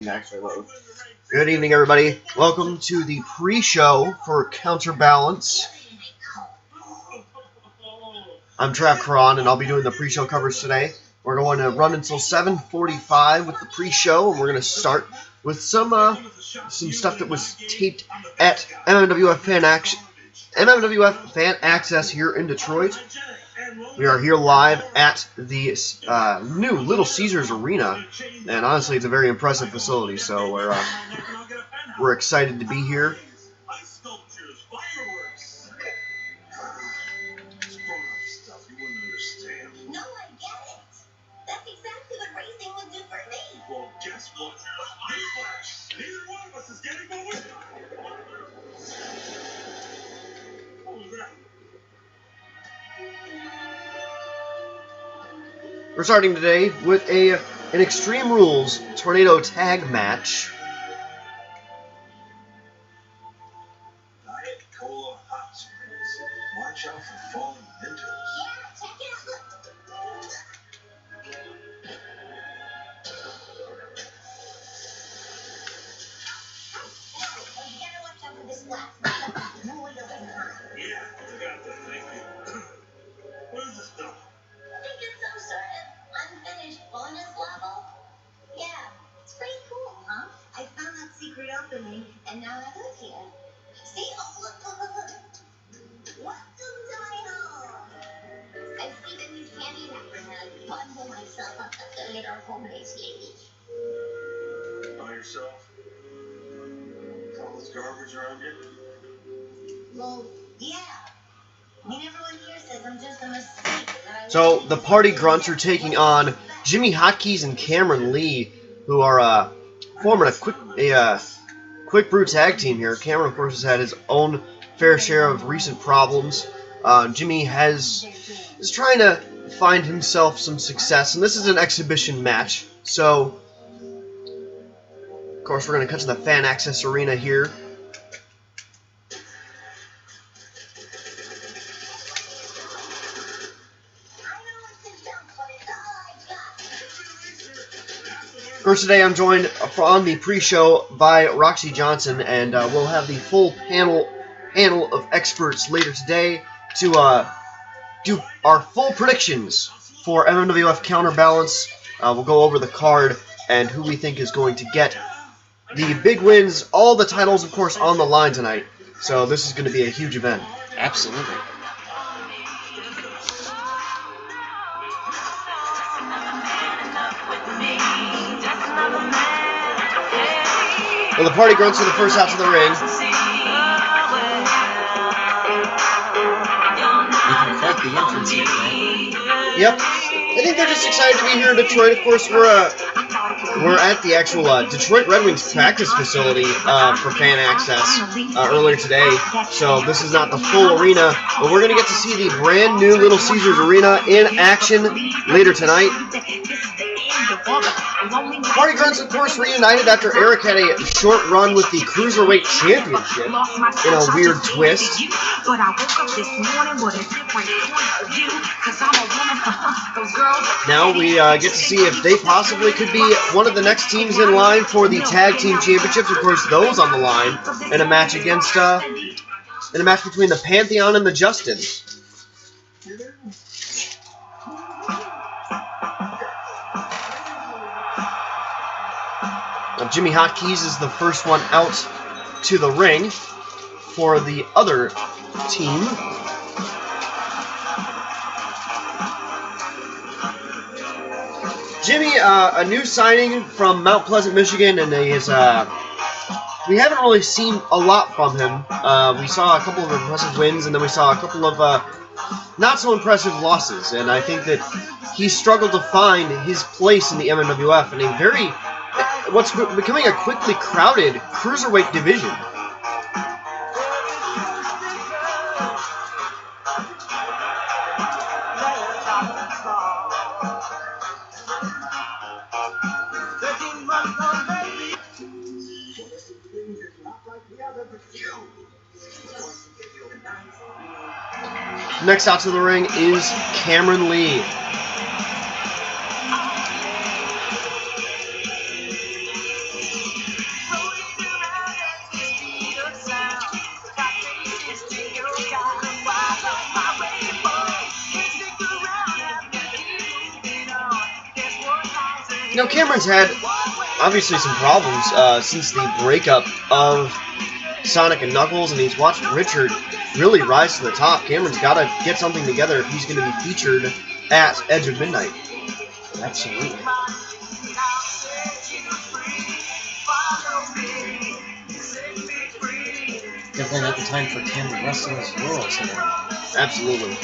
Good evening, everybody. Welcome to the pre-show for Counterbalance. I'm Trav Karan, and I'll be doing the pre-show coverage today. We're going to run until 7:45 with the pre-show, and we're going to start with some stuff that was taped at MMWF Fan Access here in Detroit. We are here live at the new Little Caesars Arena, and honestly, it's a very impressive facility. So we're excited to be here. We're starting today with an Extreme Rules Tornado Tag Match. Diet Cola Hot Springs. Watch out for falling mintos. Yeah, check it out. You gotta watch out for this glass. No windows in the house. Yeah, I got that. Thank you. What is this stuff? I think it's some sort of unfinished bonus level. Yeah, it's pretty cool, huh? I found that secret opening, and now I live here. See? Oh, look. Welcome to my home. I sleep in these candy wrappers and I bundle myself up like a little homeless lady. By yourself? All this garbage around you? Well, yeah. I mean, everyone here says I'm just a mistake. So the Party Grunts are taking on Jimmy Hotkeys and Cameron Lee, who are forming a quick brew tag team here. Cameron, of course, has had his own fair share of recent problems. Jimmy is trying to find himself some success, and this is an exhibition match. So, of course, we're going to cut to the Fan Access Arena here. Of course, today I'm joined on the pre-show by Roxy Johnson, and we'll have the full panel of experts later today to do our full predictions for MMWF Counterbalance. We'll go over the card and who we think is going to get the big wins. All the titles, of course, on the line tonight. So this is going to be a huge event. Absolutely. Well, the Party Grunts are the first out to the ring. Making quite the entrance here, right? Yep. I think they're just excited to be here in Detroit. Of course, we're at the actual Detroit Red Wings practice facility for Fan Access earlier today. So this is not the full arena, but we're going to get to see the brand new Little Caesars Arena in action later tonight. Party Grunts, of course, reunited after Eric had a short run with the Cruiserweight Championship in a weird twist. Now we get to see if they possibly could be one of the next teams in line for the Tag Team Championships. Of course, those on the line in a match against in a match between the Pantheon and the Justins. Jimmy Hotkeys is the first one out to the ring for the other team. Jimmy, a new signing from Mount Pleasant, Michigan, and we haven't really seen a lot from him. We saw a couple of impressive wins, and then we saw a couple of not so impressive losses, and I think that he struggled to find his place in the MMWF in a what's becoming a quickly crowded cruiserweight division. Next out to the ring is Cameron Lee. You know, Cameron's had obviously some problems since the breakup of Sonic and Knuckles, and he's watched Richard really rise to the top. Cameron's got to get something together if he's going to be featured at Edge of Midnight. Absolutely. Definitely not the time for Cameron wrestling his laurels here. Absolutely.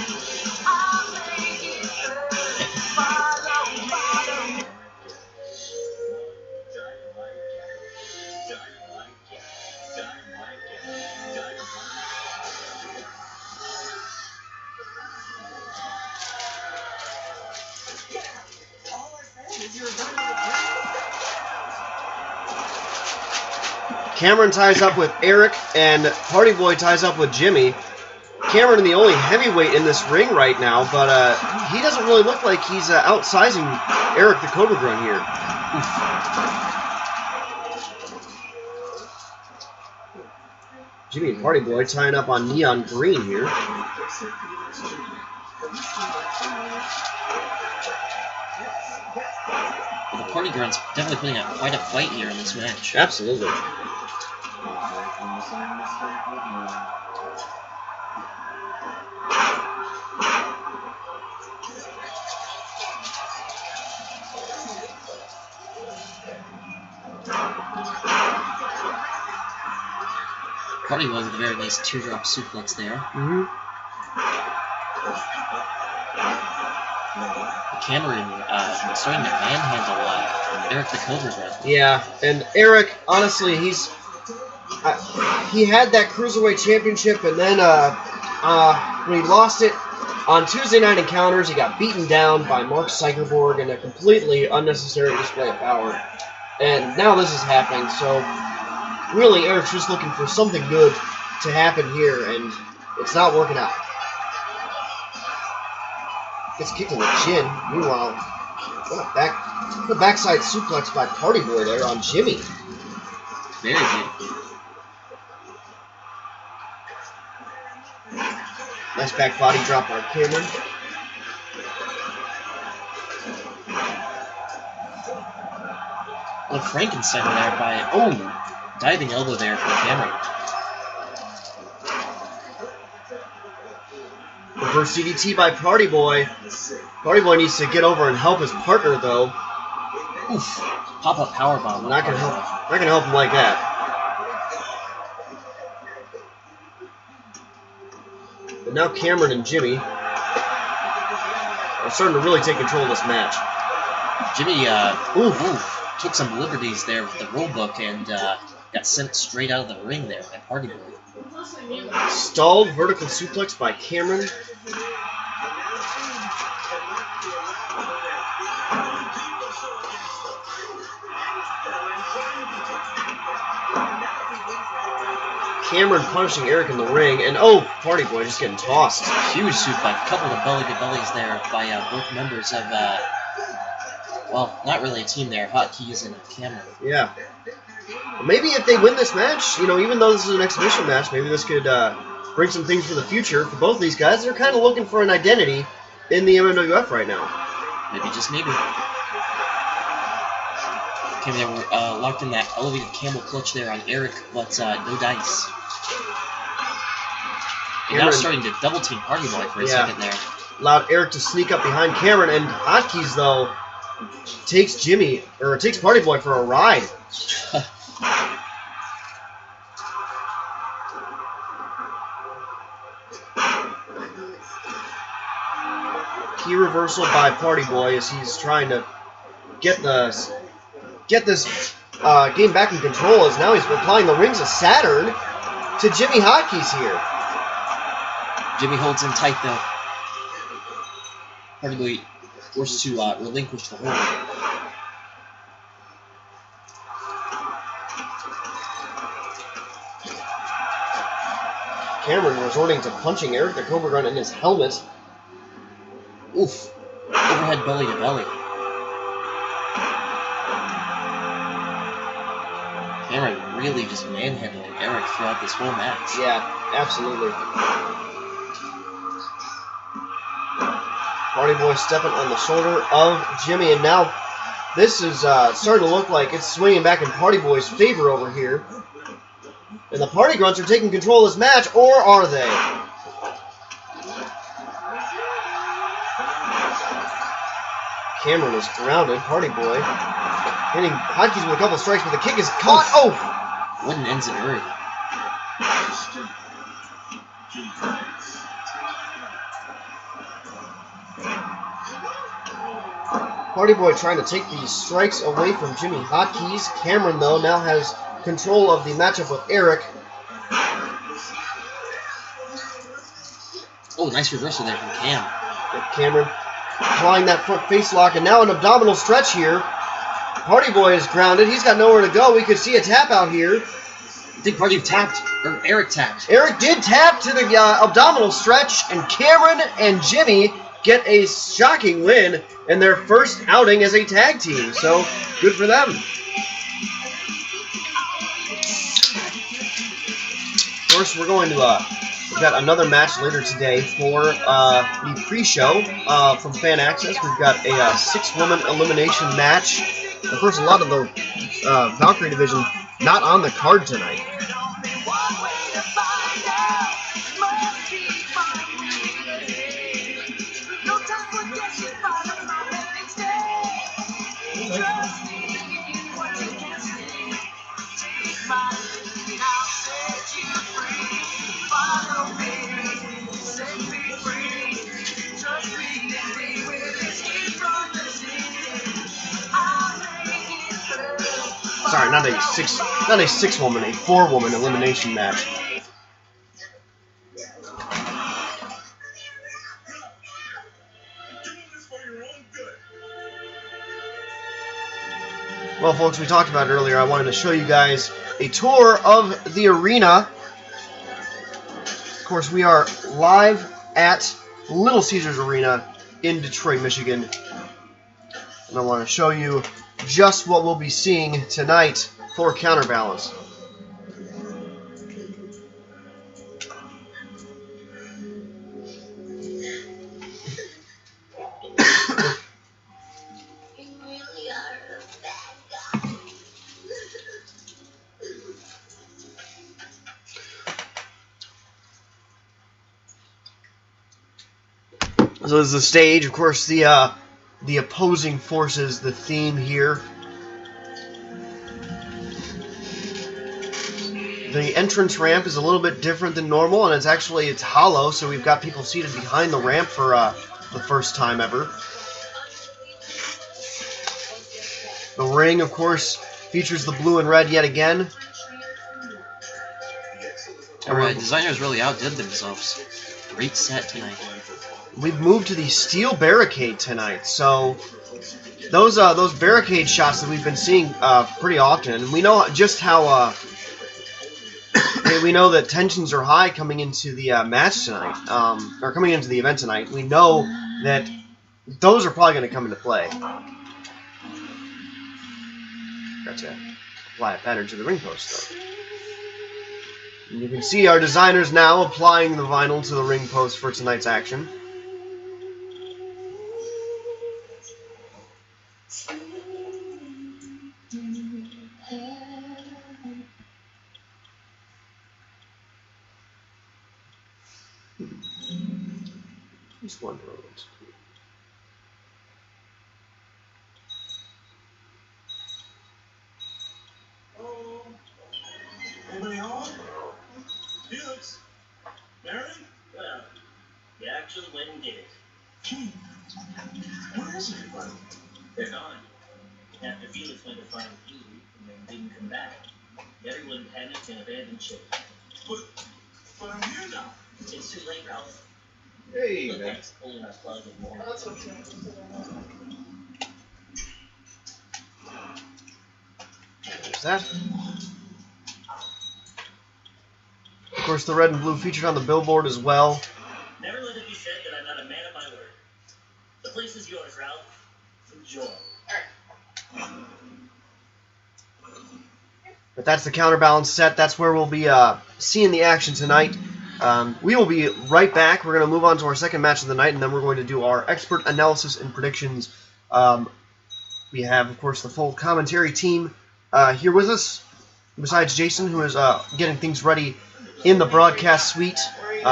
Cameron ties up with Eric, and Party Boy ties up with Jimmy. Cameron the only heavyweight in this ring right now, but he doesn't really look like he's outsizing Eric the Cobra Grunt here. Jimmy and Party Boy tying up on Neon Green here. Well, the Party Grunt's definitely putting up quite a fight here in this match. Absolutely. Party Boy with a very nice teardrop suplex there. Cameron starting to manhandle Eric the Cobra Grunt. Yeah, and Eric, honestly, he had that Cruiserweight Championship, and then when he lost it on Tuesday Night Encounters, he got beaten down by Mark Sykerborg in a completely unnecessary display of power. And now this is happening, so really Eric's just looking for something good to happen here, and it's not working out. Gets kicked in the chin. Meanwhile, what a backside suplex by Party Boy there on Jimmy. Very good. Nice back body drop by Cameron. Well, Frankenstein there by diving elbow there from Cameron. Reverse DDT by Party Boy. Party Boy needs to get over and help his partner, though. Oof. Pop-up powerbomb. Not gonna help him like that. But now Cameron and Jimmy are starting to really take control of this match. Jimmy took some liberties there with the rule book and got sent straight out of the ring there by Party Boy. Stalled vertical suplex by Cameron. Cameron punishing Eric in the ring, and Party Boy just getting tossed. Huge suplex, couple of belly-to-bellies there by both members of, well, not really a team there, Hotkeys and Cameron. Yeah. Maybe if they win this match, even though this is an exhibition match, maybe this could bring some things for the future for both these guys. They're kind of looking for an identity in the MMWF right now. Maybe, just maybe. Okay, they were locked in that elevated camel clutch there on Eric, but no dice. And now starting to double team Party Boy for a second there. Allowed Eric to sneak up behind Cameron, and Hotkeys, though, takes Party Boy for a ride. Key reversal by Party Boy as he's trying to get this game back in control, as now he's applying the Rings of Saturn to Jimmy Hotkeys here. Jimmy holds in tight though. Party Boy forced to relinquish the hold. Cameron resorting to punching Eric the Cobra Grunt in his helmet. Oof. Overhead belly to belly. Cameron really just manhandling Eric throughout this whole match. Yeah, absolutely. Party Boy stepping on the shoulder of Jimmy, and now This is starting to look like it's swinging back in Party Boy's favor over here. And the Party Grunts are taking control of this match, or are they? Cameron is grounded. Party Boy hitting Hotkeys with a couple strikes, but the kick is caught. Oh! Wooden ends it early. Party Boy trying to take these strikes away from Jimmy Hotkeys. Cameron, though, now has control of the matchup with Eric. Oh, nice reversal there from Cam. With Cameron applying that front face lock, and now an abdominal stretch here. Party Boy is grounded. He's got nowhere to go. We could see a tap out here. I think Party tapped, or Eric tapped. Eric did tap to the abdominal stretch, and Cameron and Jimmy get a shocking win in their first outing as a tag team. So, good for them. Of course, we're going to, we've got another match later today for the pre-show from Fan Access. We've got a 6-woman elimination match. Of course, a lot of the Valkyrie division not on the card tonight. Sorry, not a 6-woman, a 4-woman elimination match. Well, folks, we talked about it earlier. I wanted to show you guys a tour of the arena. Of course, we are live at Little Caesars Arena in Detroit, Michigan. And I want to show you just what we'll be seeing tonight for Counterbalance. You really are a bad guy. So this is the stage, of course, the opposing forces, the theme here. The entrance ramp is a little bit different than normal, and it's hollow, so we've got people seated behind the ramp for the first time ever. The ring, of course, features the blue and red yet again. Our designers really outdid themselves. Great set tonight. We've moved to the steel barricade tonight, so those barricade shots that we've been seeing pretty often, and we know just how we know that tensions are high coming into the match tonight, or coming into the event tonight. We know that those are probably going to come into play. Got to apply a pattern to the ring post, though. And you can see our designers now applying the vinyl to the ring post for tonight's action. Just one road. Oh, anybody home? Felix? Mary? Well, you actually went and did it. Gee, where is everybody? They're gone. After Felix went to find you and then didn't come back, everyone panicked and abandoned ship. But I'm here now. It's too late, Ralph. Hey, Look, man. thanks for pulling us plug and more. There's that. Of course, the red and blue featured on the billboard as well. Never let it be said that I'm not a man of my word. The place is yours, Ralph. Enjoy. But that's the Counterbalance set. That's where we'll be seeing the action tonight. We will be right back. We're going to move on to our second match of the night, and then we're going to do our expert analysis and predictions We have, of course, the full commentary team here with us, besides Jason, who is getting things ready in the broadcast suite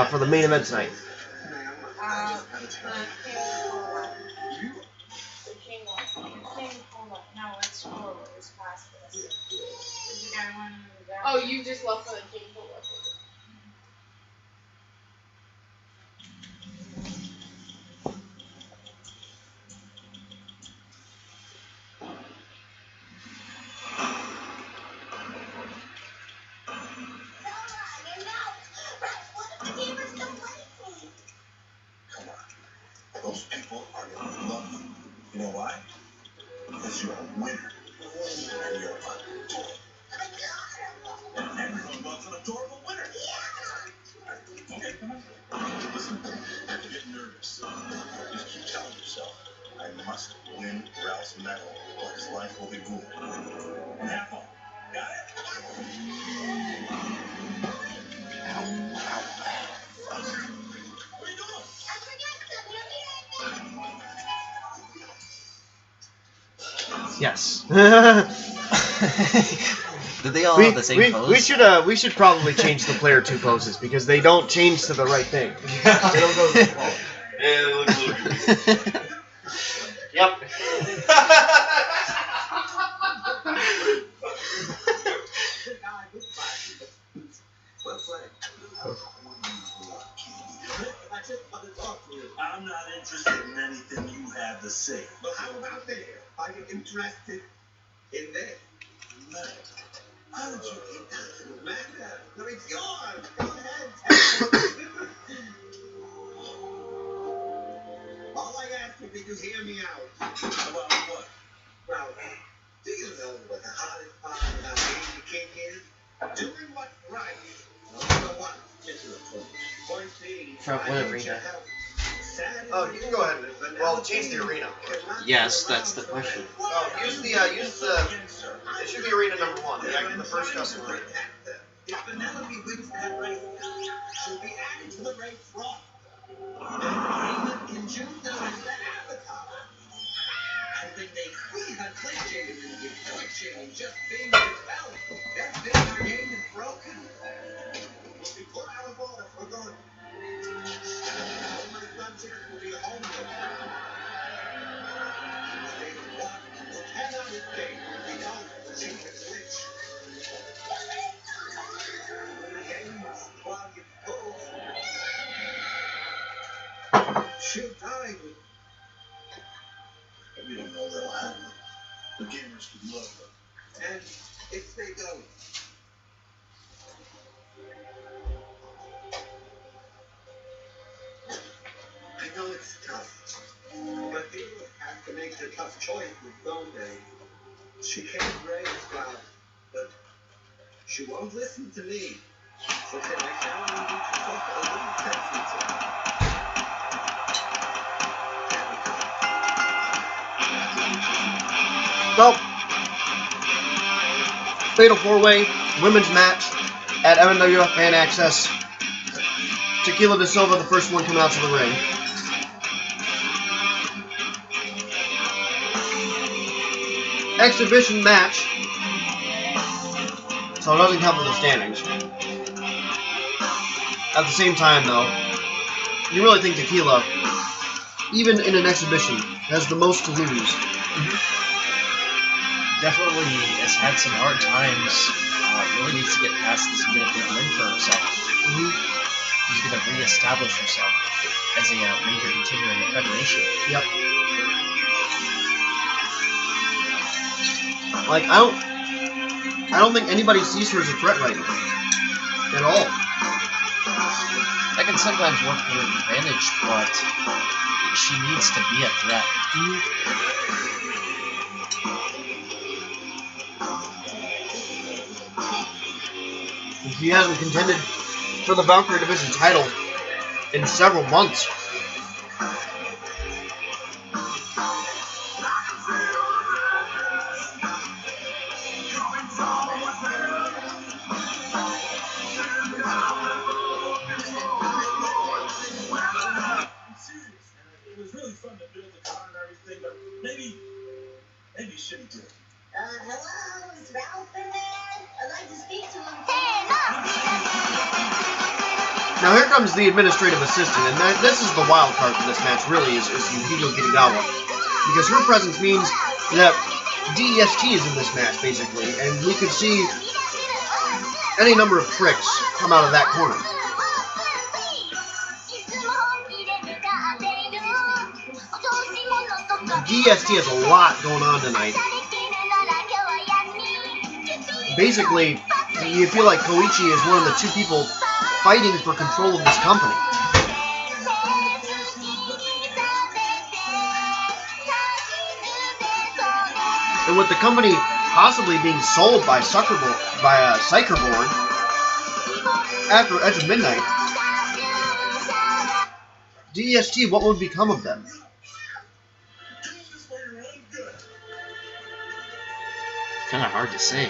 for the main event tonight. Oh, you just left for the king for what? Come on. Those people are going to love you. You know why? Because you're a winner. And you're a toy. And everyone loves an adorable winner. Okay, come on. Listen, don't get nervous. Just keep telling yourself, I must win Ralph's medal, or his life will be ruined. And have fun. Got it? What are you doing? Yes. Did they all have the same pose? We should probably change the player 2 poses because they don't change to the right thing. They don't go to the wall. Yeah, they look a little good. Yep. Well played. I'm not interested in anything you have to say. But how about there? Are you interested in that? No. How did you get that? Matter. No, it's yours. Go ahead. All I ask is that you hear me out. About what? Well, do you know what the hardest part about being the king is? Doing what's right. Number one, get to the point. Point being, From what arena? Oh, you can go ahead. Well, change the arena. Yes, that's the question. Use the it should be arena number 1, the first custom arena. If Penelope wins that race, she'll be added to the race roster. And Raymond can choose the race that avatar. I think they see her clinching and twitching and just being repelled. That's been our game is broken. We'll be put out of order for good. Only subject will be homeless. Stage 1 cannot escape because she can glitch. When the game's clock is full, she'll die with. We don't know that'll happen. The gamers could love her. And if they don't, I know it's tough, but people have to make the tough choices, don't they? She can't raise God, but she won't listen to me. So can I count on you to talk a little sense into her? Well, Fatal 4-Way Women's match at MMWF Fan Access. Tequila De Silva, the first one coming out to the ring. Exhibition match. So it doesn't count for the standings. At the same time, though, you really think Tequila, even in an exhibition, has the most to lose. Definitely has had some hard times. Really needs to get past this and get a big win for herself. She's going to reestablish herself as a major contender in the Federation. Yep. Like, I don't think anybody sees her as a threat right now. At all. That can sometimes work to her advantage, but she needs to be a threat. He hasn't contended for the Valkyrie Division title in several months. It was really fun to build the car and everything, but maybe Now here comes the administrative assistant, and this is the wild card for this match, really, is Yukiko Kitagawa. Because her presence means that DEST is in this match, basically, and we could see any number of tricks come out of that corner. DEST has a lot going on tonight. Basically, you feel like Koichi is one of the two people fighting for control of this company. And with the company possibly being sold by Psycherborn after Edge of Midnight, DEST, what would become of them? Kind of hard to say.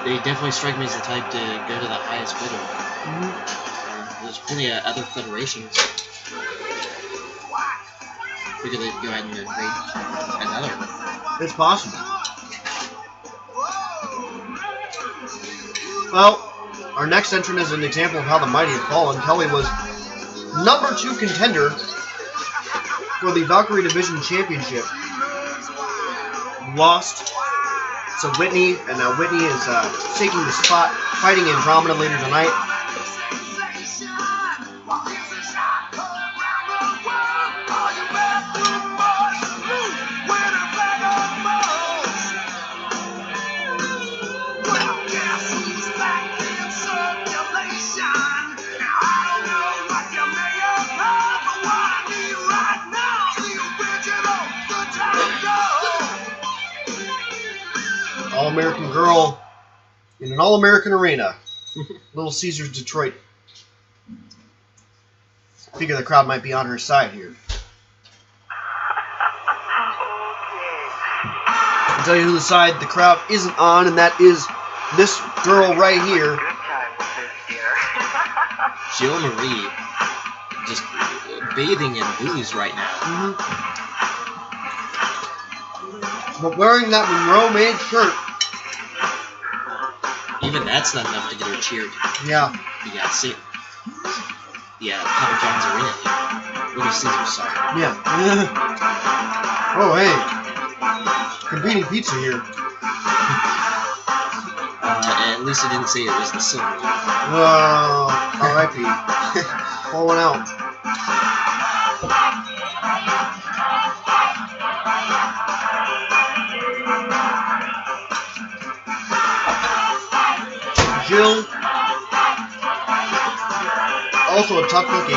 They definitely strike me as the type to go to the highest bidder. There's plenty of other federations. Figure they'd go ahead and invade another. It's possible. Well, our next entrant is an example of how the mighty have fallen. Kelly was number 2 contender for the Valkyrie Division Championship. Lost to Whitney, and now Whitney is taking the spot, fighting Andromeda later tonight. All-American girl in an All-American arena. Little Caesars, Detroit. Figure the crowd might be on her side here. I'll tell you who the side the crowd isn't on, and that is this girl right here. Jill Marie, just bathing in booze right now. But wearing that Monroe-made shirt. Even that's not enough to get her cheered. Yeah. You gotta see it. Yeah, Papa John's Arena here. Little Caesars, sorry. Yeah. Oh, hey. Competing pizza here. At least it didn't say it was the silver. Whoa. R.I.P. Falling out. Jill, also a tough cookie,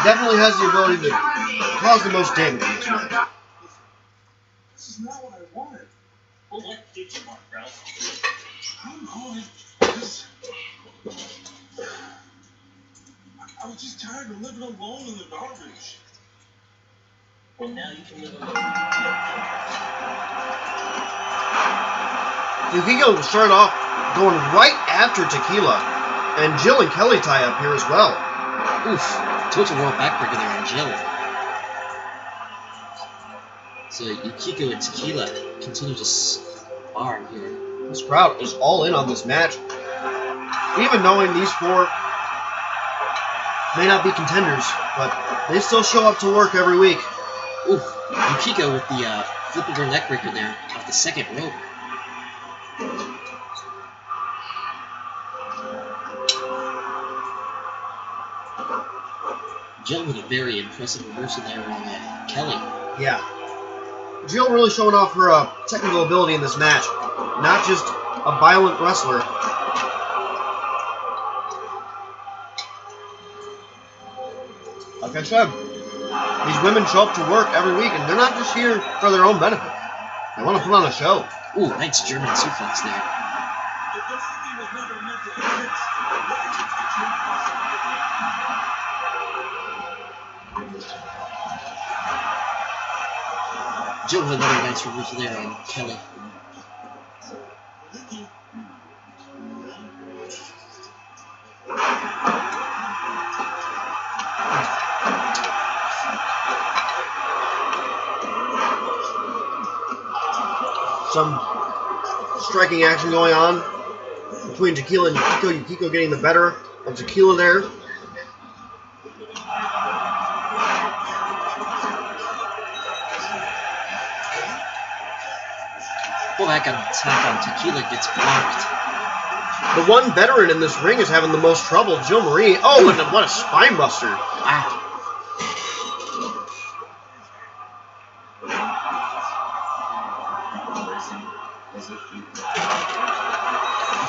definitely has the ability to cause the most damage in this match. This is not what I wanted. Well, what did you want, Ralph? I don't know. I was just tired of living alone in the garbage. Well, now you can live alone. Yukiko started off going right after Tequila, and Jill and Kelly tie up here as well. Oof, total world backbreaker there on Jill. So Yukiko and Tequila continue to spar here. This crowd is all in on this match. Even knowing these four may not be contenders, but they still show up to work every week. Oof, Yukiko with the flip of her neckbreaker there off the second rope. Jill with a very impressive reversal there on Kelly. Yeah. Jill really showing off her technical ability in this match. Not just a violent wrestler. Like I said, these women show up to work every week, and they're not just here for their own benefit. They want to put on a show. Ooh, nice German suplex there. If the city was never meant to exist, why did it keep Jill with another nice reversal there on Kelly. Some striking action going on. between Tequila and Yukiko. Yukiko getting the better of Tequila there. Well, that attack on Tequila gets blocked. The one veteran in this ring is having the most trouble, Jill Marie. Oh, and what a spine buster. Wow.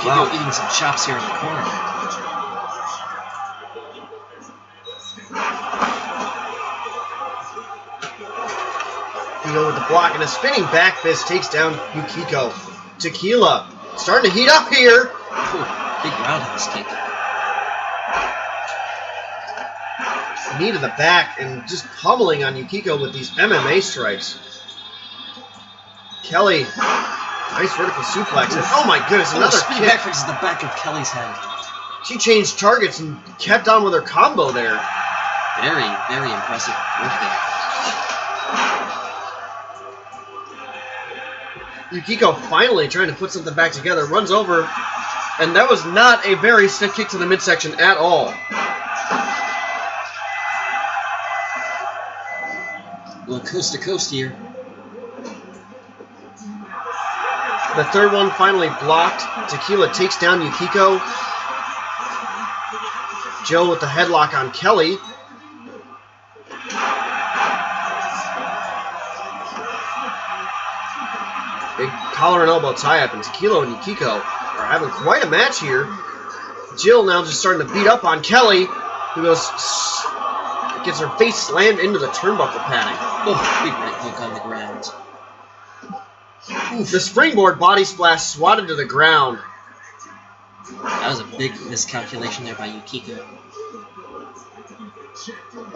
Wow. Eating some chops here in the corner. Yukiko with the block and a spinning back fist takes down Yukiko. Tequila starting to heat up here. Ooh, big roundhouse kick. Knee to the back and just pummeling on Yukiko with these MMA strikes. Kelly, nice vertical suplex. And oh my goodness, another spinning kick. backwards to the back of Kelly's head. She changed targets and kept on with her combo there. Very, very impressive work there. Yukiko finally trying to put something back together, runs over, and that was not a very stiff kick to the midsection at all. Well, coast to coast here. The third one finally blocked. Tequila takes down Yukiko. Jill with the headlock on Kelly. Big collar and elbow tie-up, and Tequila and Yukiko are having quite a match here. Jill now just starting to beat up on Kelly, who gets her face slammed into the turnbuckle padding. Oh, big right hook on the ground. Oof. The springboard body splash swatted to the ground. That was a big miscalculation there by Yukiko.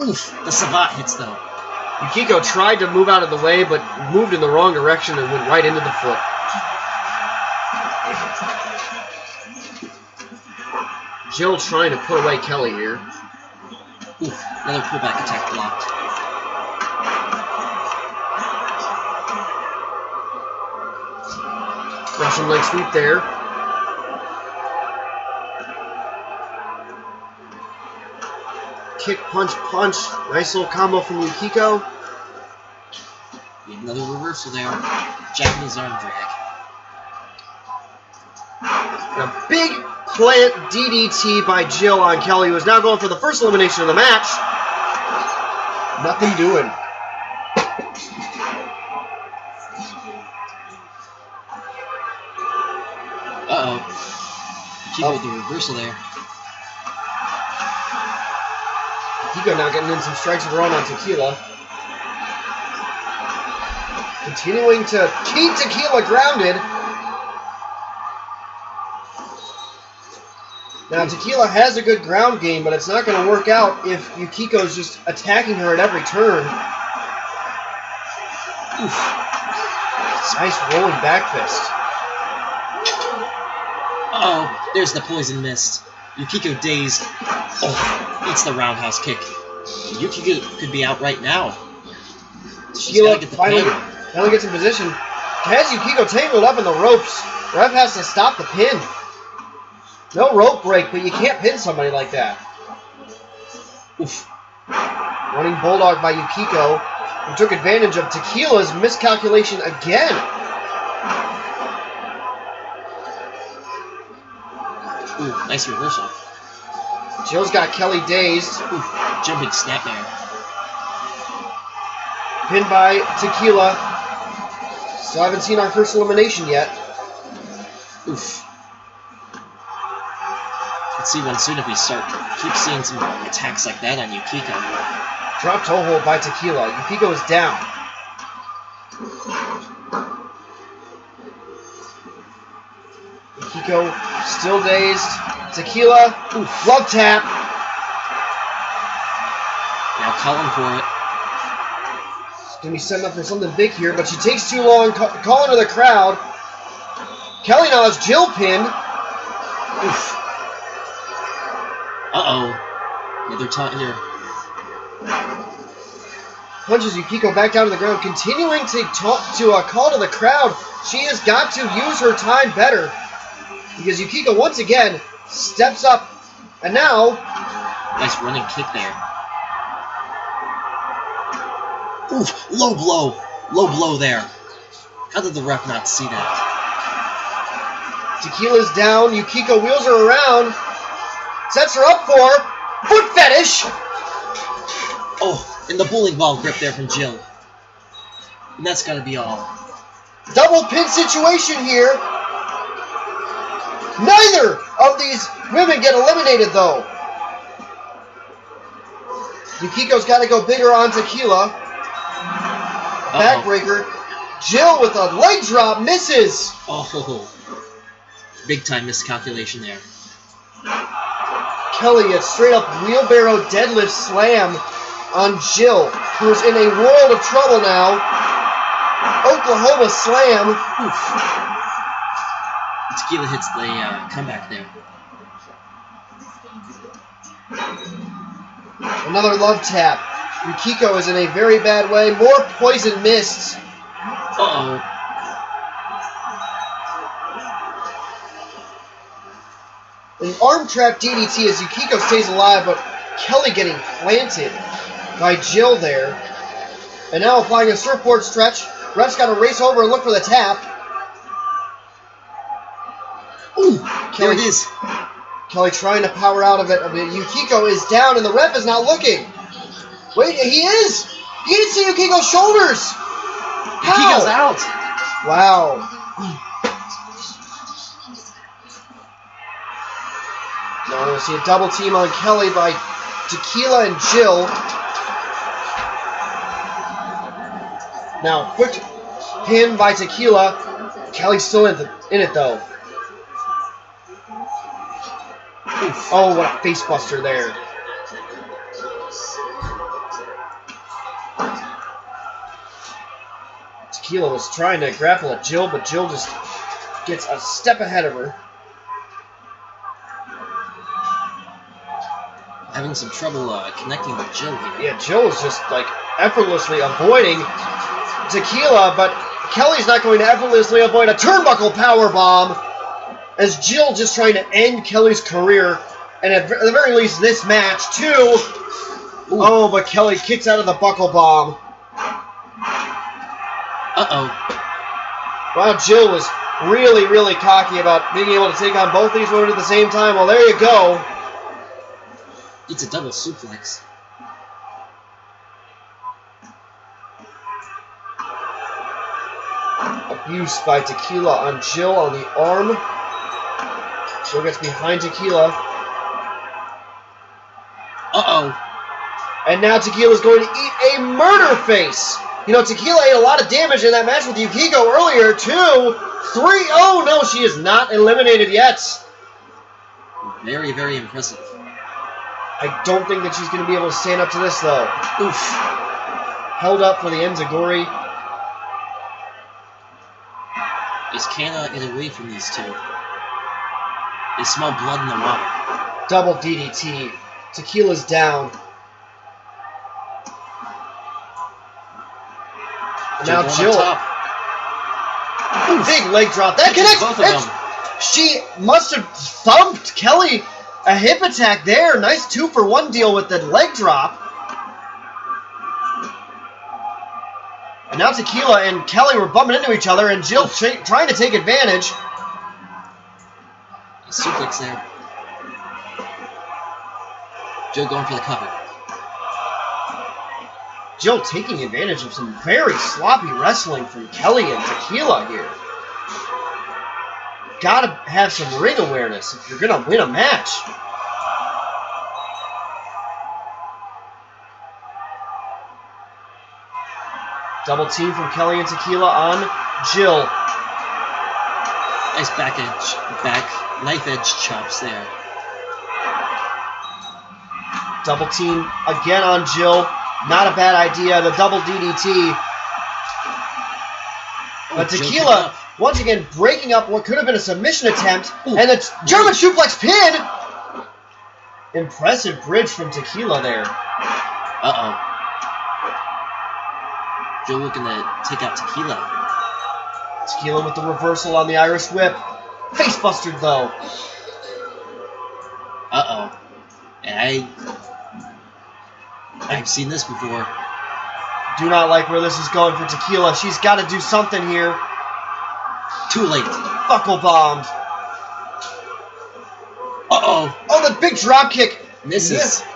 Oof, the savate hits though. Yukiko tried to move out of the way, but moved in the wrong direction and went right into the foot. Jill trying to put away Kelly here. Oof, another pullback attack blocked. Russian leg sweep there. Kick, punch, punch. Nice little combo from Yukiko. Another reversal there. Japanese arm drag. And a big plant DDT by Jill on Kelly, who is now going for the first elimination of the match. Nothing doing. Uh-oh. Yukiko with the reversal there. Yukiko now getting in some strikes of her own on Tequila. Continuing to keep Tequila grounded. Now Tequila has a good ground game, but it's not going to work out if Yukiko's just attacking her at every turn. Oof. Nice rolling back fist. Uh-oh, there's the poison mist. Yukiko dazed. Oh, it's the roundhouse kick. Yukiko could be out right now. Tequila finally gets in position. Has Yukiko tangled up in the ropes. Ref has to stop the pin. No rope break, but you can't pin somebody like that. Oof. Running bulldog by Yukiko, who took advantage of Tequila's miscalculation again. Ooh, nice reversal. Jill's got Kelly dazed. Ooh, jumping snapmare. Pinned by Tequila. Still haven't seen our first elimination yet. Oof. Let's see one soon if we keep seeing some attacks like that on Yukiko. Drop toe hold by Tequila. Yukiko is down. Yukiko still dazed. Tequila, love tap. Now calling for it. She's going to be setting up for something big here, but she takes too long calling to the crowd. Kelly now has Jill pinned. Oof. Uh-oh. Another taunt here. Punches Yukiko back down to the ground, continuing to call to the crowd. She has got to use her time better. because Yukiko once again steps up, and now Nice running kick there. Oof, low blow there. How did the ref not see that? Tequila's down. Yukiko wheels her around, sets her up for foot fetish. Oh, and the bowling ball grip there from Jill. And that's gotta be all. Double pin situation here. Neither of these women get eliminated, though. Yukiko's got to go bigger on Tequila. Backbreaker. Jill with a leg drop misses. Oh, big time miscalculation there. Kelly, a straight up wheelbarrow deadlift slam on Jill, who's in a world of trouble now. Oklahoma slam. Oof. Tequila hits the comeback there. Another love tap. Yukiko is in a very bad way. More poison mist. Uh-oh. An arm trap DDT as Yukiko stays alive, but Kelly getting planted by Jill there. And now applying a surfboard stretch. Ref's got to race over and look for the tap. Ooh, Kelly, there it is. Kelly trying to power out of it. Yukiko is down and the ref is not looking. Wait, he is! He didn't see Yukiko's shoulders! Yukiko's out. Wow. Now we're going to see a double team on Kelly by Tequila and Jill. Now, quick pin by Tequila. Kelly's still in it, though. Oof. Oh, what a face buster there. Tequila was trying to grapple at Jill, but Jill just gets a step ahead of her. Having some trouble connecting with Jill here. Yeah, Jill is just like effortlessly avoiding Tequila, but Kelly's not going to effortlessly avoid a turnbuckle powerbomb as Jill just trying to end Kelly's career, and at the very least this match too. Ooh. Oh, but Kelly kicks out of the buckle bomb. Uh-oh. Wow, Jill was really, really cocky about being able to take on both these women at the same time. Well, there you go. It's a double suplex. Abuse by Tequila on Jill on the arm. Jill gets behind Tequila. Uh-oh. And now Tequila's going to eat a murder face. You know, Tequila ate a lot of damage in that match with Yukiko earlier, too. 3-0. Oh, no, she is not eliminated yet. Very, very impressive. I don't think that she's going to be able to stand up to this, though. Oof. Held up for the Enziguri. Is Kana get away from these two? They smell blood in the water. Double DDT. Tequila's down. Now Jill. Big leg drop. That connects. Both of them. She must have thumped Kelly. A hip attack there. Nice 2-for-1 deal with the leg drop. And now Tequila and Kelly were bumping into each other, and Jill trying to take advantage. A suplex there. Jill going for the cover. Jill taking advantage of some very sloppy wrestling from Kelly and Tequila here. Gotta have some ring awareness if you're gonna win a match. Double team from Kelly and Tequila on Jill. Nice knife edge chops there. Double team again on Jill. Not a bad idea. The double DDT. But Tequila, once again, breaking up what could have been a submission attempt. Ooh. And the German suplex pin. Impressive bridge from Tequila there. Uh-oh. Jill looking to take out Tequila. Tequila with the reversal on the Irish whip. Face busted though. Uh-oh. And I've seen this before. Do not like where this is going for Tequila. She's got to do something here. Too late. Buckle bombed. Uh-oh. Oh, the big drop kick. Misses. 2.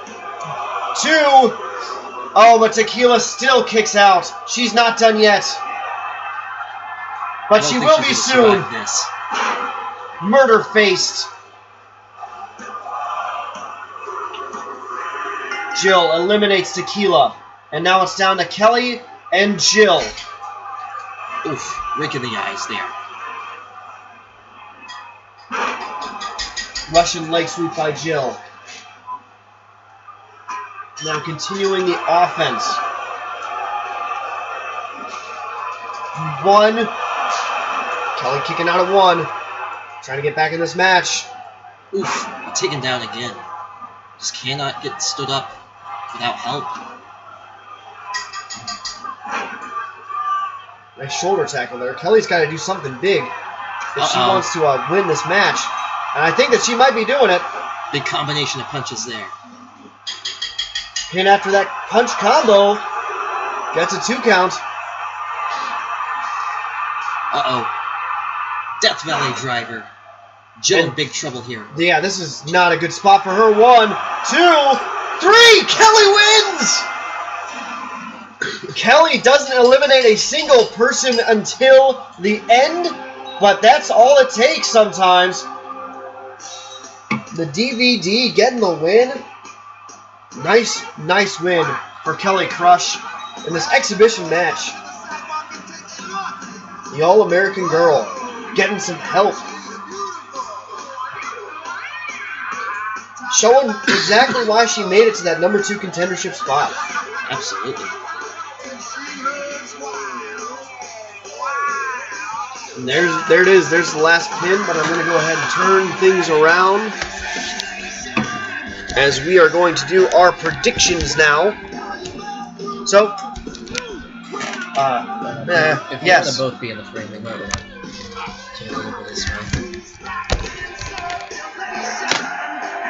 Oh, but Tequila still kicks out. She's not done yet. But she will be soon. This. Murder-faced. Jill eliminates Tequila. And now it's down to Kelly and Jill. Oof. Rake in the eyes there. Russian leg sweep by Jill. Now continuing the offense. 1. Kelly kicking out of 1. Trying to get back in this match. Oof. Taken down again. Just cannot get stood up without help. Nice shoulder tackle there. Kelly's got to do something big if she wants to win this match. And I think that she might be doing it. Big combination of punches there. Pin after that punch combo. Gets a 2 count. Uh-oh. Death Valley driver. Jill in big trouble here. Yeah, this is not a good spot for her. 1, 2, 3. Kelly wins! Kelly doesn't eliminate a single person until the end, but that's all it takes sometimes. The DVD getting the win. Nice win for Kelly Crush in this exhibition match. The All-American Girl getting some help. Showing exactly why she made it to that number 2 contendership spot. Absolutely. And there it is. There's the last pin, but I'm going to go ahead and turn things around as we are going to do our predictions now. So, If yes. to both be in the frame, they might want to go over this way.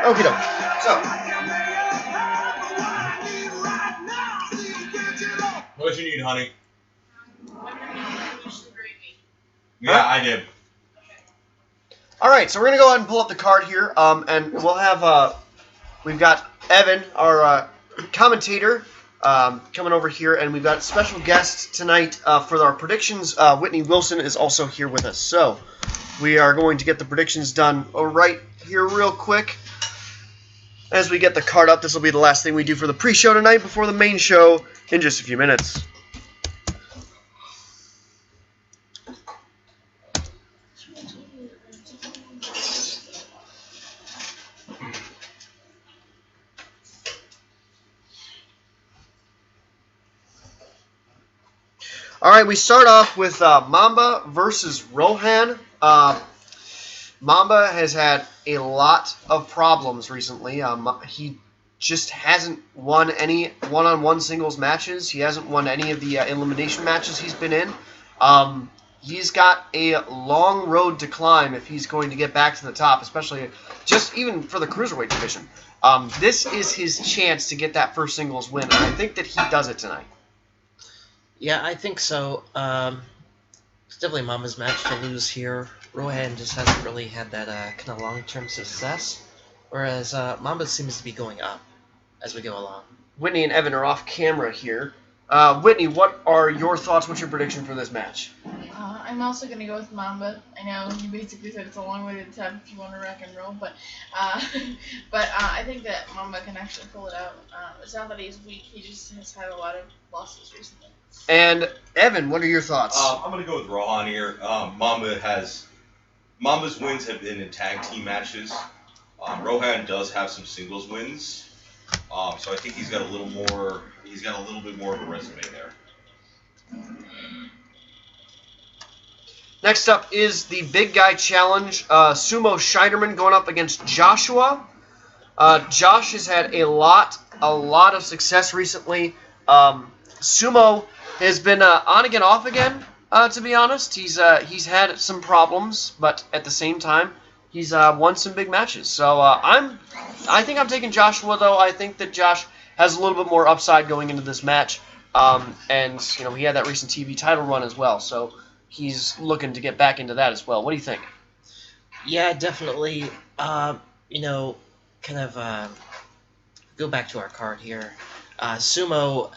Okie doke. So, what you need, honey? Gravy. Yeah, I did. all right. So we're going to go ahead and pull up the card here, and we'll have we've got Evan, our commentator, coming over here, and we've got special guests tonight for our predictions. Whitney Wilson is also here with us. So we are going to get the predictions done right here real quick. As we get the card up, this will be the last thing we do for the pre-show tonight before the main show in just a few minutes. All right, we start off with Mamba versus Rohan. Mamba has had a lot of problems recently. He just hasn't won any one-on-one singles matches. He hasn't won any of the elimination matches he's been in. He's got a long road to climb if he's going to get back to the top, especially just even for the Cruiserweight division. This is his chance to get that first singles win, and I think that he does it tonight. Yeah, I think so. It's definitely Mama's match to lose here. Rohan just hasn't really had that kind of long-term success, whereas Mamba seems to be going up as we go along. Whitney and Evan are off camera here. Whitney, what are your thoughts? What's your prediction for this match? I'm also going to go with Mamba. I know you basically said it's a long way to the top if you want to rock and roll, but I think that Mamba can actually pull it out. It's not that he's weak, he just has had a lot of losses recently. And Evan, what are your thoughts? I'm going to go with Rohan here. Mamba's wins have been in tag team matches. Rohan does have some singles wins, so I think he's got a little more. He's got a little bit more of a resume there. Next up is the Big Guy Challenge. Sumo Scheiderman going up against Joshua. Josh has had a lot of success recently. Sumo has been on again, off again. To be honest, he's had some problems, but at the same time, he's won some big matches. So I think I'm taking Joshua, though. I think that Josh has a little bit more upside going into this match, and he had that recent TV title run as well, so he's looking to get back into that as well. What do you think? Yeah, definitely. Kind of go back to our card here. Sumo,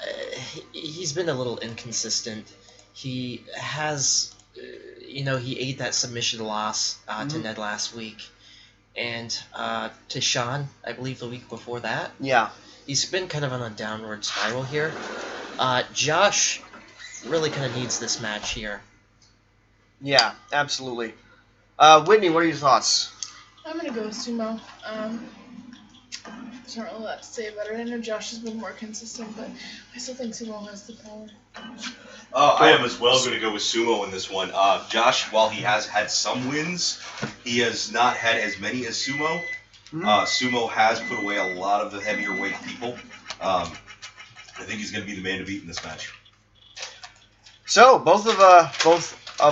he's been a little inconsistent. He has, he ate that submission loss to Ned last week, and to Sean, I believe, the week before that. Yeah. He's been kind of on a downward spiral here. Josh really kind of needs this match here. Yeah, absolutely. Whitney, what are your thoughts? I'm gonna go with Sumo. There's not really a lot to say about it. I know Josh has been more consistent, but I still think Sumo has the power. I am as well going to go with Sumo in this one. Josh, while he has had some wins, he has not had as many as Sumo. Sumo has put away a lot of the heavier weight people. I think he's going to be the man to beat in this match. So both of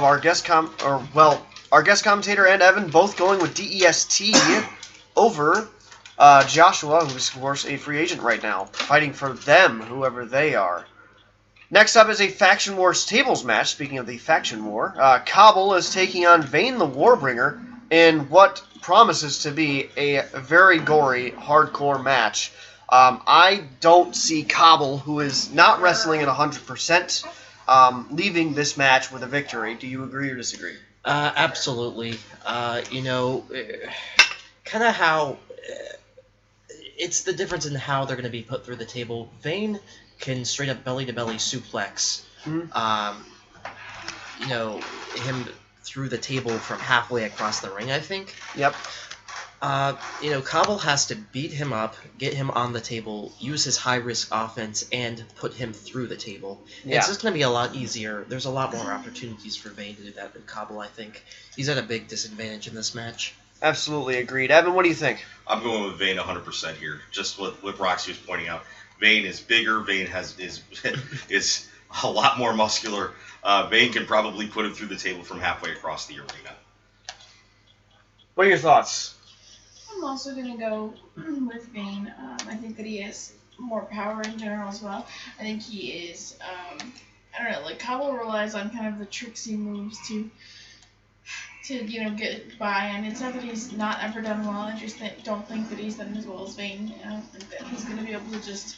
our guest our guest commentator and Evan both going with DEST over Joshua, who's of course a free agent right now, fighting for them, whoever they are. Next up is a Faction Wars tables match. Speaking of the Faction War, Kabul is taking on Vane the Warbringer in what promises to be a very gory, hardcore match. I don't see Kabul, who is not wrestling at 100%, leaving this match with a victory. Do you agree or disagree? Absolutely. Kind of how it's the difference in how they're going to be put through the table. Vane can straight up belly-to-belly suplex, him through the table from halfway across the ring, I think. Yep. Kabul has to beat him up, get him on the table, use his high-risk offense, and put him through the table. Yeah. It's just going to be a lot easier. There's a lot more opportunities for Vane to do that than Kabul, I think. He's at a big disadvantage in this match. Absolutely agreed. Evan, what do you think? I'm going with Vane 100% here. Just what Roxy was pointing out. Vane is bigger. Vane is a lot more muscular. Vane can probably put him through the table from halfway across the arena. What are your thoughts? I'm also going to go with Vane. I think that he has more power in general as well. I think he is, Kabul relies on kind of the tricksy moves to get by, and it's not that he's not ever done well. I just don't think that he's done as well as Vane. I don't think that he's going to be able to just,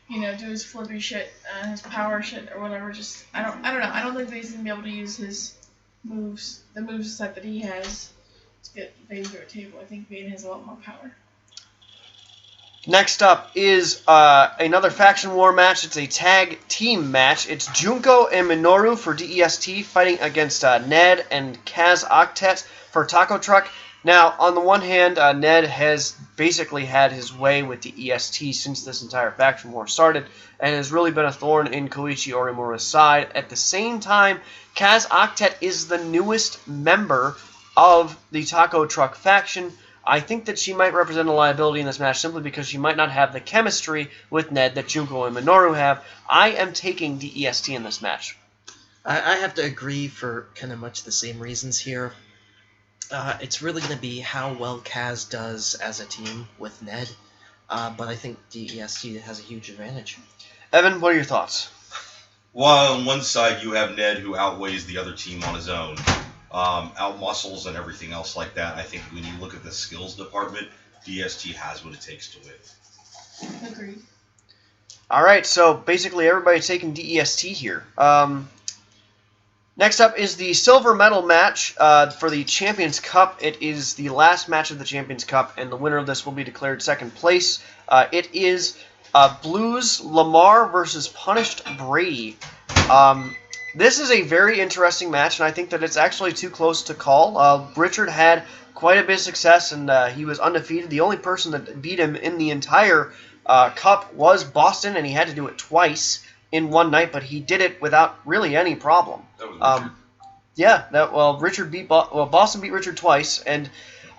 do his flippy shit, his power shit or whatever. I don't know. I don't think that he's going to be able to use his moves, the moveset that he has, to get Vane through a table. I think Vane has a lot more power. Next up is another Faction War match. It's a tag team match. It's Junko and Minoru for DEST fighting against Ned and Kaz Octet for Taco Truck. Now, on the one hand, Ned has basically had his way with DEST since this entire Faction War started and has really been a thorn in Koichi Orimura's side. At the same time, Kaz Octet is the newest member of the Taco Truck faction. I think that she might represent a liability in this match simply because she might not have the chemistry with Ned that Junko and Minoru have. I am taking DEST in this match. I have to agree for kind of much the same reasons here. It's really going to be how well Kaz does as a team with Ned, but I think DEST has a huge advantage. Evan, what are your thoughts? Well, on one side you have Ned, who outweighs the other team on his own. Out-muscles and everything else like that. I think when you look at the skills department, DST has what it takes to win. Agreed. All right, so basically everybody's taking DEST here. Next up is the silver medal match for the Champions Cup. It is the last match of the Champions Cup, and the winner of this will be declared second place. It is Blues Lamar versus Punished Brady. This is a very interesting match, and I think that it's actually too close to call. Richard had quite a bit of success, and he was undefeated. The only person that beat him in the entire cup was Boston, and he had to do it twice in one night, but he did it without really any problem. That was Richard. Yeah, Boston beat Richard twice, and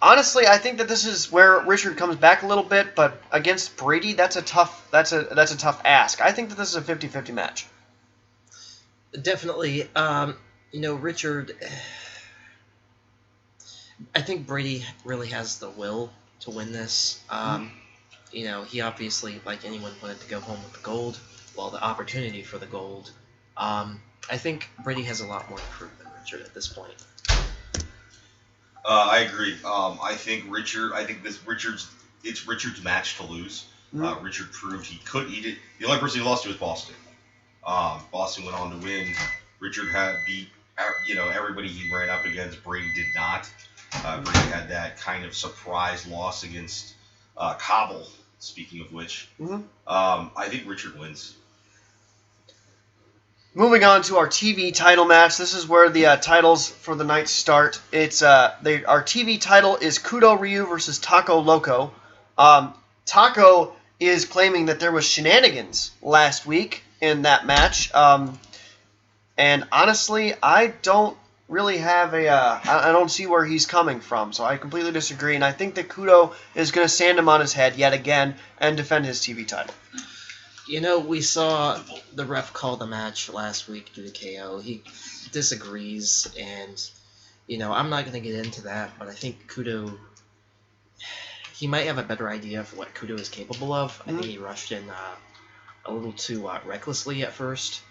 honestly, I think that this is where Richard comes back a little bit, but against Brady, that's a tough ask. I think that this is a 50-50 match. Definitely. Richard, I think Brady really has the will to win this. He obviously, like anyone, wanted to go home with the gold, the opportunity for the gold. I think Brady has a lot more to prove than Richard at this point. I agree. I think it's Richard's match to lose. Richard proved he could eat it. The only person he lost to was Boston. Boston went on to win. Richard had beat, everybody he ran up against. Brady did not. Brady had that kind of surprise loss against Cobble. Speaking of which, I think Richard wins. Moving on to our TV title match. This is where the titles for the night start. It's our TV title is Kudo Ryu versus Taco Loco. Taco is claiming that there was shenanigans last week in that match. And honestly, I don't really have I don't see where he's coming from, so I completely disagree. And I think that Kudo is going to sand him on his head yet again and defend his TV title. We saw the ref call the match last week due to KO. He disagrees, and, I'm not going to get into that, but I think Kudo, he might have a better idea of what Kudo is capable of. I think he rushed in a little too recklessly at first,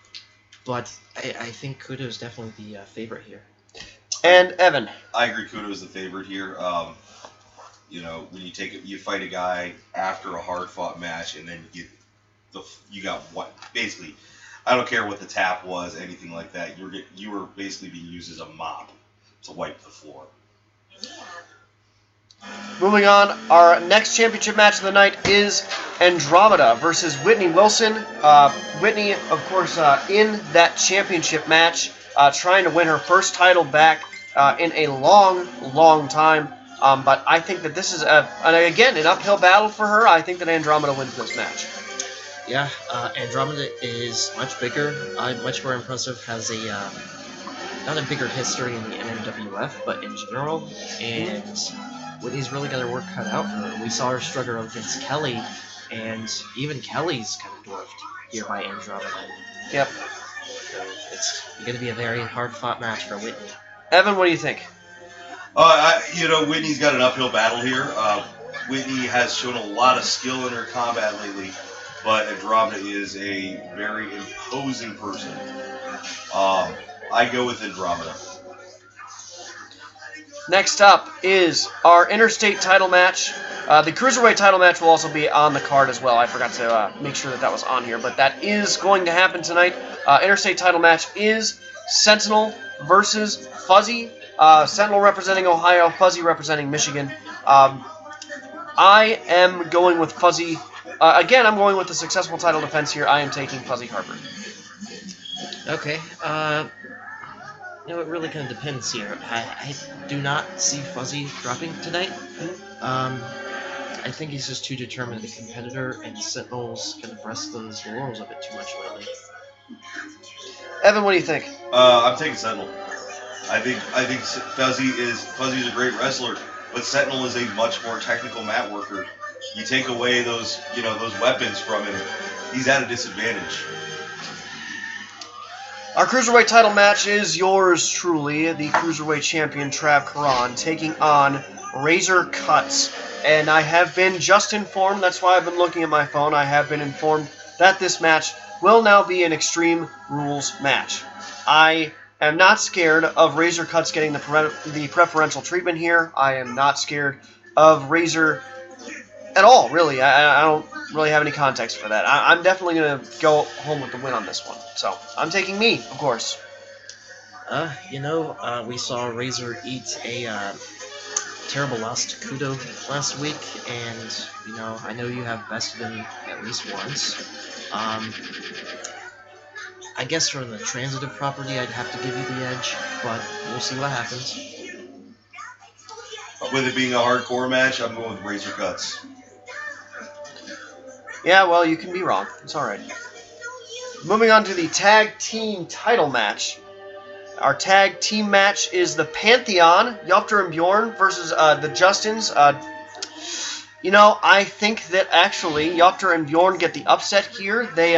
but I think Kudo is definitely the favorite here. And Evan. I agree Kudo is the favorite here. When you fight a guy after a hard-fought match, and then you got what basically, I don't care what the tap was, anything like that. You were basically being used as a mop to wipe the floor. Moving on, our next championship match of the night is Andromeda versus Whitney Wilson. Whitney, of course, in that championship match, trying to win her first title back in a long, long time. But I think that this is, again, an uphill battle for her. I think that Andromeda wins this match. Yeah, Andromeda is much bigger, much more impressive, has not a bigger history in the MMWF, but in general, and Whitney's really got her work cut out for her. We saw her struggle against Kelly, and even Kelly's kind of dwarfed here by Andromeda. Yep. So it's going to be a very hard-fought match for Whitney. Evan, what do you think? Whitney's got an uphill battle here. Whitney has shown a lot of skill in her combat lately, but Andromeda is a very imposing person. I go with Andromeda. Next up is our interstate title match. The Cruiserweight title match will also be on the card as well. I forgot to make sure that was on here, but that is going to happen tonight. Interstate title match is Sentinel versus Fuzzy. Sentinel representing Ohio, Fuzzy representing Michigan. I am going with Fuzzy. Again, I'm going with the successful title defense here. I am taking Fuzzy Harper. Okay. It really kind of depends here. I do not see Fuzzy dropping tonight. I think he's just too determined a competitor, and Sentinel's kind of rested on his laurels a bit too much lately. Evan, what do you think? I'm taking Sentinel. I think Fuzzy's a great wrestler, but Sentinel is a much more technical mat worker. You take away those weapons from him, he's at a disadvantage. Our Cruiserweight title match is yours truly, the Cruiserweight champion Trav Karan, taking on Razor Cuts. And I have been just informed, that's why I've been looking at my phone, I have been informed that this match will now be an Extreme Rules match. I am not scared of Razor Cuts getting the preferential treatment here. I am not scared of Razor at all, really. I don't really have any context for that. I'm definitely going to go home with the win on this one. So, I'm taking me, of course. We saw Razor eat a terrible loss to Kudo last week, and, I know you have bested him at least once. I guess from the transitive property, I'd have to give you the edge, but we'll see what happens. With it being a hardcore match, I'm going with Razor Cuts. Yeah, well, you can be wrong. It's alright. Moving on to the tag team title match. Our tag team match is the Pantheon, Yopter and Bjorn versus the Justins. I think that actually Yopter and Bjorn get the upset here. They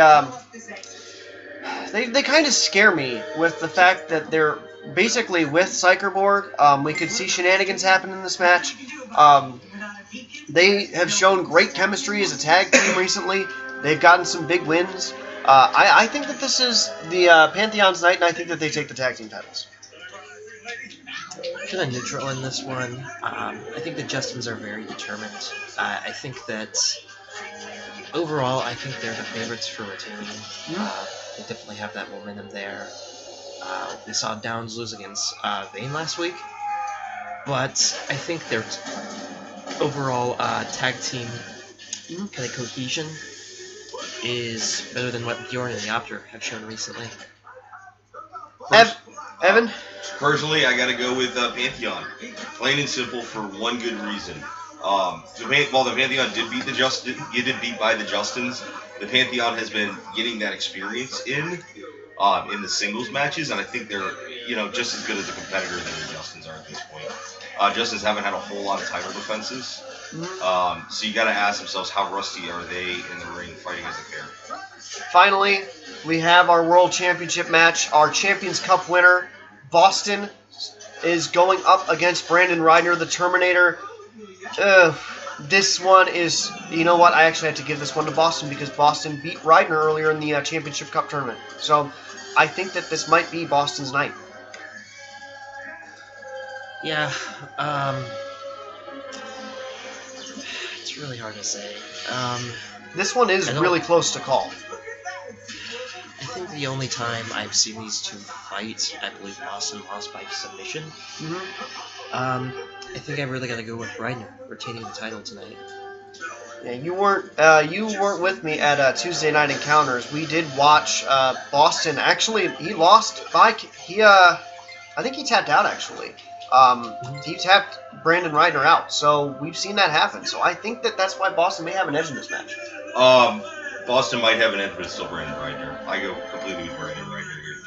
kind of scare me with the fact that they're basically with Cyberborg. We could see shenanigans happen in this match. They have shown great chemistry as a tag team recently. They've gotten some big wins. I think that this is the Pantheon's night, and I think that they take the tag team titles. Kind of neutral in this one. I think the Justins are very determined. I think that overall, I think they're the favorites for retaining. They definitely have that momentum there. We saw Downs lose against Vane last week, but I think their overall tag team kind of cohesion is better than what Bjorn and the Opter have shown recently. Evan? Personally, I got to go with Pantheon. Plain and simple for one good reason. While the Pantheon did beat beat by the Justins, the Pantheon has been getting that experience in the singles matches, and I think they're just as good as a competitor than the Justins are at this point. Justins haven't had a whole lot of title defenses, so you got to ask themselves how rusty are they in the ring fighting as a pair. Finally, we have our World Championship match. Our Champions Cup winner, Boston, is going up against Brandon Reidner, the Terminator. This one is, you know what, I actually have to give this one to Boston because Boston beat Reidner earlier in the Championship Cup tournament. So I think that this might be Boston's night. Yeah, it's really hard to say. This one is really close to call. I think the only time I've seen these two fight, I believe Boston lost by submission. I think I really got to go with Reidner retaining the title tonight. Yeah, you weren't with me at Tuesday Night Encounters. We did watch Boston. Actually, he lost by I think he tapped out actually. He tapped Brandon Reidner out. So we've seen that happen. So I think that's why Boston may have an edge in this match. Boston might have an edge, but it's still Brandon Reidner. I go completely with Brandon Reidner here.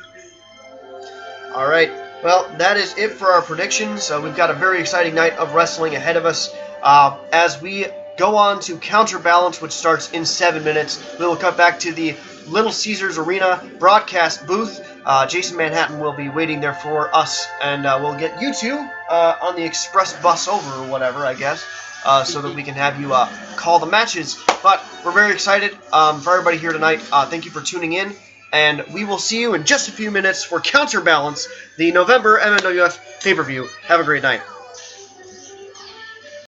All right. Well, that is it for our predictions. We've got a very exciting night of wrestling ahead of us. As we go on to Counterbalance, which starts in 7 minutes, we will cut back to the Little Caesars Arena broadcast booth. Jason Manhattan will be waiting there for us, and we'll get you two on the express bus over or whatever, I guess, so that we can have you call the matches. But we're very excited for everybody here tonight. Thank you for tuning in. And we will see you in just a few minutes for Counterbalance, the November MMWF pay-per-view. Have a great night.